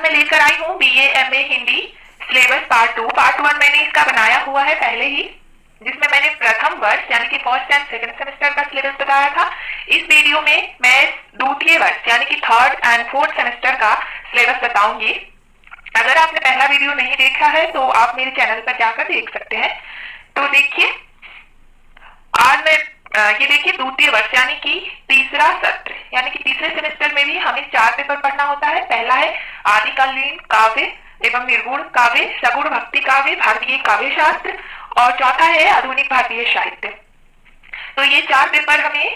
मैं लेकर आई हूँ BA MA Hindi syllabus part 2। Part 1 मैंने इसका बनाया हुआ है पहले ही, जिसमें मैंने प्रथम वर्ष यानी कि फर्स्ट एंड सेकंड सेमेस्टर का सिलेबस बताया था। इस वीडियो में मैं द्वितीय वर्ष यानी कि थर्ड एंड फोर्थ सेमेस्टर का सिलेबस बताऊंगी। अगर आपने पहला वीडियो नहीं देखा है तो आप मेरे चैनल पर जाकर देख सकते हैं। तो देखिए, आज मैं ये देखिए द्वितीय वर्ष यानी कि तीसरा सत्र यानी कि तीसरे सेमेस्टर में भी हमें 4 पेपर पढ़ना होता है। पहला है आदिकालीन काव्य एवं निर्गुण काव्य, सगुण भक्ति काव्य, भारतीय काव्य शास्त्र, और चौथा है आधुनिक भारतीय साहित्य। तो ये 4 पेपर हमें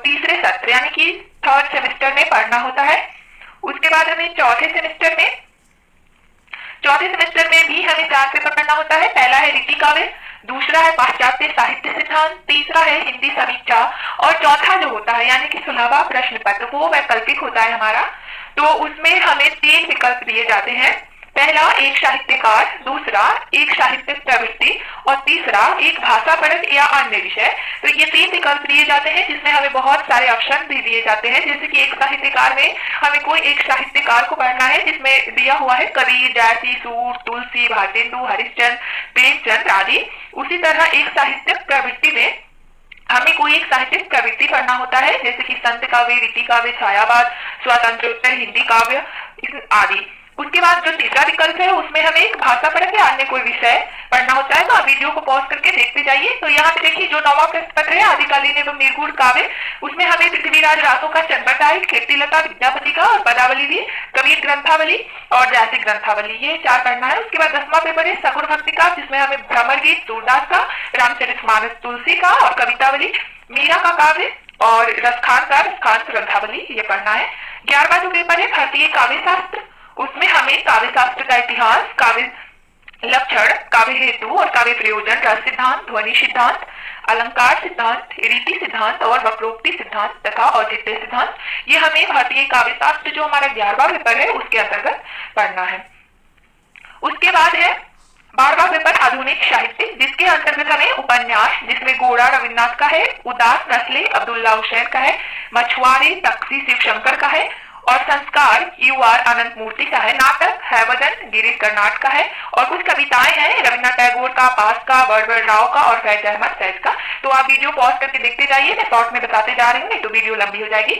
तीसरे सत्र यानी कि थर्ड सेमेस्टर में पढ़ना होता है। उसके बाद हमें चौथे सेमेस्टर में भी हमें 4 पेपर पढ़ना होता है। पहला है रीति काव्य, दूसरा है पाश्चात्य साहित्य सिद्धांत, तीसरा है हिंदी समीक्षा, और चौथा जो होता है यानी कि 16वां प्रश्न पत्र वो वैकल्पिक होता है हमारा। तो उसमें हमें 3 विकल्प दिए जाते हैं। पहला एक साहित्यकार, दूसरा एक साहित्यिक प्रवृत्ति, और तीसरा एक भाषा परक या अन्य विषय। तो ये 3 विकल्प दिए जाते हैं जिसमें हमें बहुत सारे ऑप्शन भी दिए जाते हैं। जैसे कि एक साहित्यकार में हमें कोई एक साहित्यकार को पढ़ना है जिसमें दिया हुआ है कबीर, जयसी, सूर, तुलसी, भारतेंदु, हरिश्चंद्र, प्रेमचंद आदि। उसी तरह एक साहित्यिक प्रवृत्ति में हमें कोई एक साहित्यिक प्रवृत्ति पढ़ना होता है जैसे कि संत काव्य, रीति काव्य, छायावाद, स्वतंत्रोत्तर हिंदी काव्य आदि। उसके बाद जो तीसरा विकल्प है उसमें हमें एक भाषा परक या अन्य कोई विषय पढ़ना होता है। तो आप वीडियो को पॉज करके देखते जाइए। तो यहाँ पे देखिए जो 9वां प्रश्न पत्र है आदिकालीन एवं निर्गुण काव्य, उसमें हमें पृथ्वीराज रासो का, चंद्रदाय, कीर्तिलता विद्यापति का, और पदावली भी, कबीर ग्रंथावली और जैसी ग्रंथावली, ये 4 पढ़ना है। उसके बाद 10वां पेपर है सगुण भक्ति का, जिसमें हमें भ्रमर गीत सूरदास का, रामचरितमानस तुलसी का, और कवितावली मीरा का काव्य, और रसखान का रसखान ग्रंथावली ये पढ़ना है। 11वां जो पेपर है भारतीय काव्य शास्त्र, उसमें हमें काव्य शास्त्र का इतिहास, काव्य लक्षण, काव्य हेतु और काव्य प्रयोजन, रस सिद्धांत, ध्वनि सिद्धांत, अलंकार सिद्धांत, रीति सिद्धांत और वक्रोक्ति सिद्धांत तथा औचित्य सिद्धांत, ये हमें भारतीय काव्य शास्त्र जो हमारा 11वां पेपर है उसके अंतर्गत पढ़ना है। उसके बाद है 12वां पेपर आधुनिक साहित्य, जिसके अंतर्गत हमें उपन्यास, जिसमें गोरा रविन्द्रनाथ का है, उदास नस्ले अब्दुल्ला हुसैन का है, मछुआरे तख्ती शिवशंकर का है, और संस्कार UR अनंत मूर्ति का है, नाटक है वदन गिरीश कर्नाड का है, और कुछ कविताएं हैं रविन्द्रनाथ टैगोर का, पास का, बरबर राव का, और फैज अहमद फैज का। तो आप वीडियो पॉज करके देखते जाइए, मैं शॉर्ट में बताते जा रही हूँ, तो वीडियो लंबी हो जाएगी।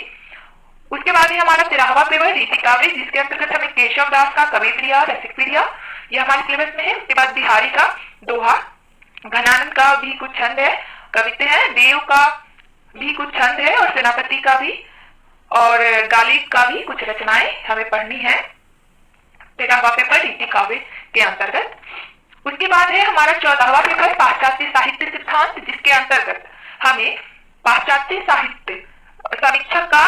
उसके बाद है हमारा 13वां पेपर रीति काव्य, जिसके अंतर्गत हमें केशव दास का कवि प्रिया, रसिक प्रिया, यह हमारे सिलेबस में है। उसके बाद बिहारी का दोहा, घनानंद का भी कुछ छंद है, कविता है, देव का भी कुछ छंद है, और सेनापति का भी, और गालिब का भी कुछ रचनाएं हमें पढ़नी है 13वां पेपर रीति काव्य के अंतर्गत। उसके बाद है हमारा 14वां पेपर पाश्चात्य साहित्य सिद्धांत, जिसके अंतर्गत हमें पाश्चात्य साहित्य समीक्षा का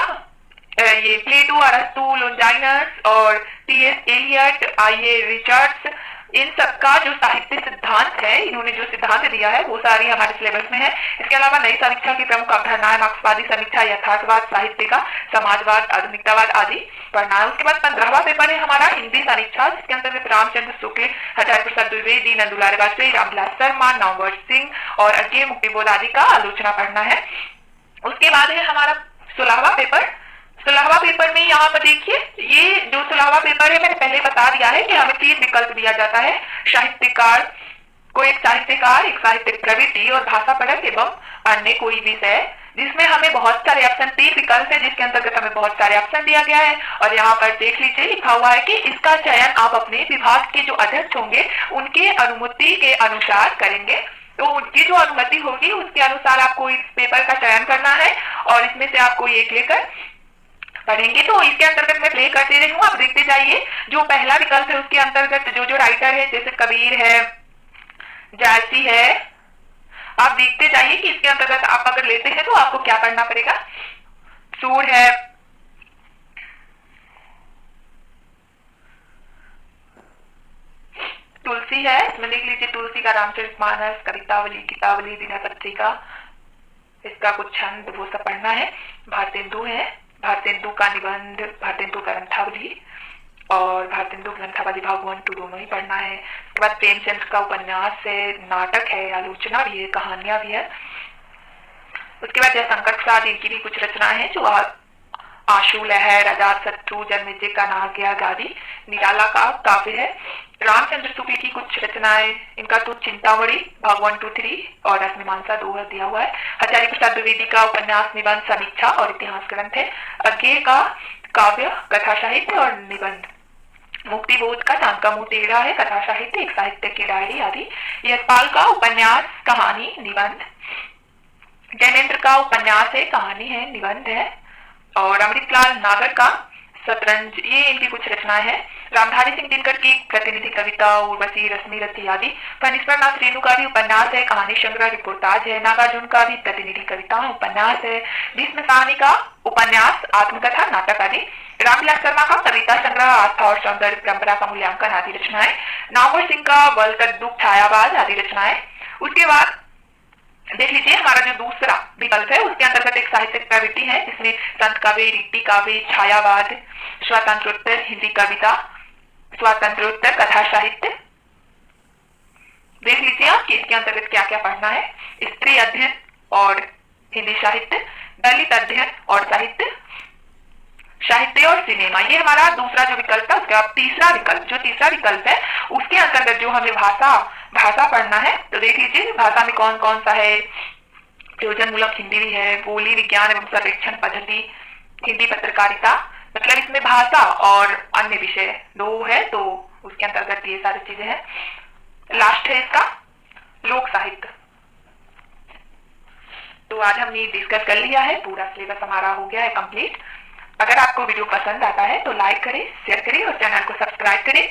ये प्लेटो, अरस्तु, लोंजाइनस और TS एलियट, I.A. रिचर्ड्स, इन सबका जो साहित्य सिद्धांत है, इन्होंने जो सिद्धांत दिया है वो सारी हमारे सिलेबस में है। इसके अलावा नई समीक्षा की प्रमुख अवधारणाएं, मार्क्सवादी समीक्षा, यथार्थवाद, साहित्य का समाजवाद, आधुनिकतावाद आदि पढ़ना है। उसके बाद 15वां पेपर है हमारा हिंदी समीक्षा, जिसके अंतर्गत रामचंद्र शुक्ल, हजारी प्रसाद द्विवेदी, नंदुलाल वाजपेयी, रामविलास शर्मा, नववर सिंह और अजय मुक्तिबोध आदि का आलोचना पढ़ना है। उसके बाद है हमारा 16वां पेपर। 16वां पेपर में यहाँ पर देखिए, ये जो 16वां पेपर है मैंने पहले बता दिया है कि हमें 3 विकल्प दिया जाता है, साहित्यकार को एक साहित्यकार, एक साहित्यिक प्रवृत्ति और भाषा परक एवं अन्य कोई विषय, जिसमें हमें बहुत सारे ऑप्शन, 3 विकल्प है जिसके अंतर्गत हमें बहुत सारे ऑप्शन दिया गया है। और यहाँ पर देख लीजिए लिखा हुआ है कि इसका चयन आप अपने विभाग के जो अध्यक्ष होंगे उनके अनुमति के अनुसार करेंगे। तो उनकी जो अनुमति होगी उसके अनुसार आपको इस पेपर का चयन करना है, और इसमें से आपको एक लेकर पढ़ेंगे। तो इसके अंतर्गत मैं प्ले करते रही हूँ, आप देखते जाइए। जो पहला विकल्प है उसके अंतर्गत जो राइटर है, जैसे कबीर है, जायसी है, आप देखते जाइए कि इसके अंतर्गत आप अगर लेते हैं तो आपको क्या करना पड़ेगा। सूर है, तुलसी है, इसमें देख लीजिए तुलसी का रामचरितमानस, कवितावली, कितावली, दिना पत्रिका, इसका कुछ छंद वो सब पढ़ना है। भारतेंदु है, भारतेंदु का निबंध, भारतेंदु ग्रंथावली और भारतेंदु ग्रंथावली भाग 1 2 दोनों ही पढ़ना है। उसके बाद प्रेमचंद का उपन्यास है, नाटक है, आलोचना भी है, कहानियां भी है। उसके बाद जयशंकर प्रसाद, इनकी भी कुछ रचनाएं हैं जो आशु लहर, अजातशत्रु, जन्मेजय का नाग्य गादी निराला का काव्य है। रामचंद्र सुपी की कुछ रचनाएं, इनका तो चिंतामणि भाग 1, 2, 3 और रश्मिमांसा 2 दिया हुआ है। आचार्य प्रसाद द्विवेदी का उपन्यास, निबंध, समीक्षा और इतिहास ग्रंथ है। अज्ञेय का काव्य, कथा साहित्य और निबंध। मुक्ति बोध का चांद का मुंह टेढ़ा है, कथा साहित्य, एक साहित्य की डायरी आदि। यशपाल का उपन्यास, कहानी, निबंध। जैनेन्द्र का उपन्यास है, कहानी है, निबंध है। और अमृतलाल नागर का शतरंज, ये इनकी कुछ रचनाएं हैं। रामधारी सिंह दिनकर की प्रतिनिधि कविता, उर्वशी, रश्मि रथी आदि। फणीश्वर नाथ रेणु का भी उपन्यास है, कहानी संग्रह, रिपोर्टाज है। नागार्जुन का भी प्रतिनिधि कविता, उपन्यास है। भीष्म साहनी का उपन्यास, आत्मकथा, नाटक आदि। रामविलास शर्मा का कविता संग्रह, आस्था और सौंदर्य परंपरा का मूल्यांकन आदि रचनाएं। नामवर सिंह का वर्ल्ड दुख, छायावाद आदि रचनाएं। उसके बाद देख लीजिए हमारा जो दूसरा विकल्प है, उसके अंतर्गत एक साहित्यिक प्रवृत्ति है जिसमें संत काव्य, रीति काव्य, छायावाद, स्वातंत्रोत्तर हिंदी कविता, स्वातंत्रोत्तर कथा साहित्य। देख लीजिए आप कि इसके अंतर्गत क्या क्या पढ़ना है। स्त्री अध्ययन और हिंदी साहित्य, दलित अध्ययन और साहित्य, साहित्य और सिनेमा, ये हमारा दूसरा जो विकल्प है। उसके बाद तीसरा विकल्प है, उसके अंतर्गत जो हमें भाषा पढ़ना है, तो देख लीजिए भाषा में कौन कौन सा है। प्रयोजन मूलक हिंदी भी है, बोली विज्ञान एवं सर्वेक्षण पद्धति, हिंदी पत्रकारिता, मतलब इसमें भाषा और अन्य विषय 2 है, तो उसके अंतर्गत ये सारी चीजें हैं। लास्ट है इसका लोक साहित्य। तो आज हमने डिस्कस कर लिया है, पूरा सिलेबस हमारा हो गया है कंप्लीट। अगर आपको वीडियो पसंद आता है तो लाइक करें, शेयर करें और चैनल को सब्सक्राइब करें।